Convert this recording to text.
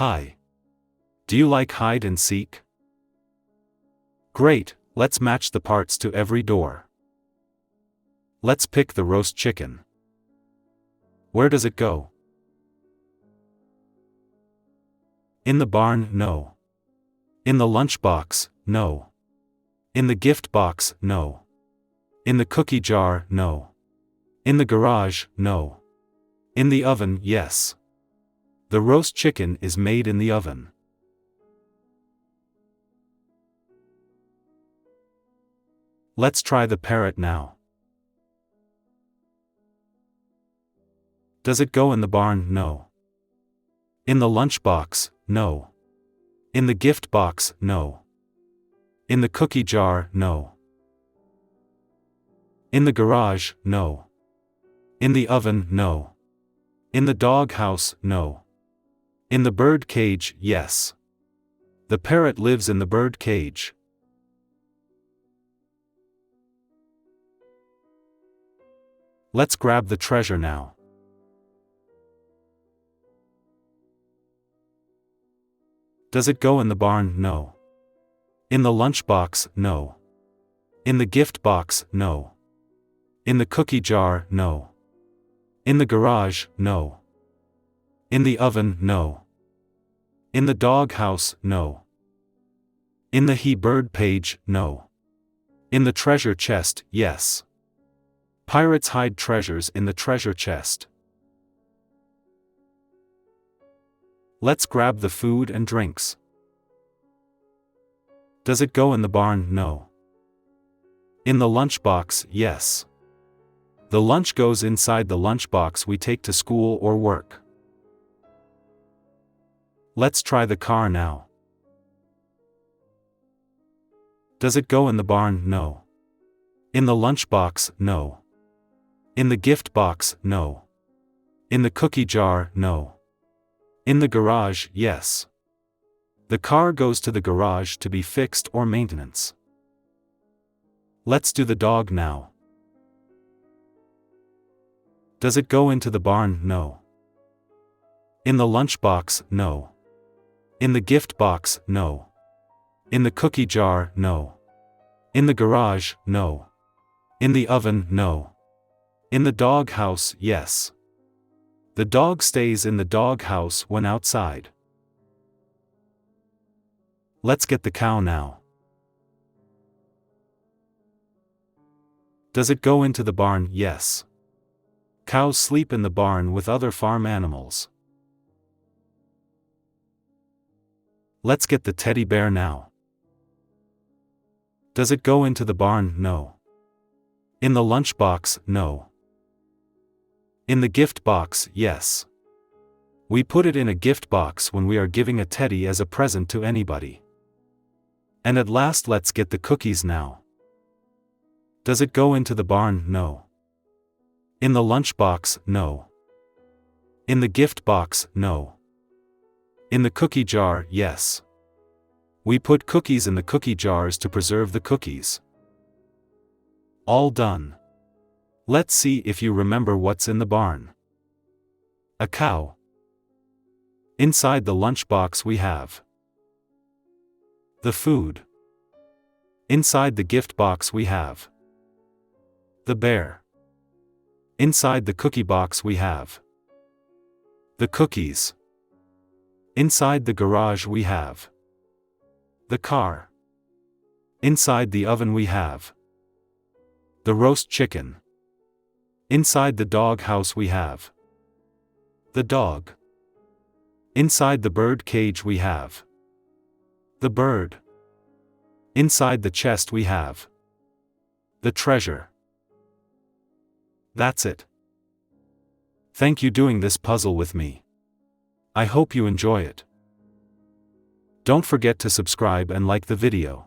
Hi. Do you like hide and seek? Great, let's match the parts to every door. Let's pick the roast chicken. Where does it go? In the barn, no. In the lunchbox, no. In the gift box, no. In the cookie jar, no. In the garage, no. In the oven, yes. The roast chicken is made in the oven. Let's try the parrot now. Does it go in the barn? No. In the lunchbox, no. In the gift box, no. In the cookie jar, no. In the garage, no. In the oven, no. In the dog house, no. In the bird cage, yes. The parrot lives in the bird cage. Let's grab the treasure now. Does it go in the barn? No. In the lunchbox, no. In the gift box, no. In the cookie jar, no. In the garage, no. In the oven, no. In the dog house, no. In the bird page, no. In the treasure chest, yes. Pirates hide treasures in the treasure chest. Let's grab the food and drinks. Does it go in the barn? No. In the lunchbox, yes. The lunch goes inside the lunchbox we take to school or work. Let's try the car now. Does it go in the barn? No. In the lunchbox, no. In the gift box, no. In the cookie jar, no. In the garage, yes. The car goes to the garage to be fixed or maintenance. Let's do the dog now. Does it go into the barn? No. In the lunchbox, no. In the gift box, no. In the cookie jar, no. In the garage, no. In the oven, no. In the dog house, yes. The dog stays in the dog house when outside. Let's get the cow now. Does it go into the barn? Yes. Cows sleep in the barn with other farm animals. Let's get the teddy bear now. Does it go into the barn? No. In the lunchbox, no. In the gift box, yes. We put it in a gift box when we are giving a teddy as a present to anybody. And at last, let's get the cookies now. Does it go into the barn? No. In the lunchbox, no. In the gift box, no. In the cookie jar, yes. We put cookies in the cookie jars to preserve the cookies. All done. Let's see if you remember what's in the barn. A cow. Inside the lunchbox we have the food. Inside the gift box we have the bear. Inside the cookie box we have the cookies. Inside the garage we have the car. Inside the oven we have the roast chicken. Inside the dog house we have the dog. Inside the bird cage we have the bird. Inside the chest we have the treasure. That's it. Thank you doing this puzzle with me. I hope you enjoy it. Don't forget to subscribe and like the video.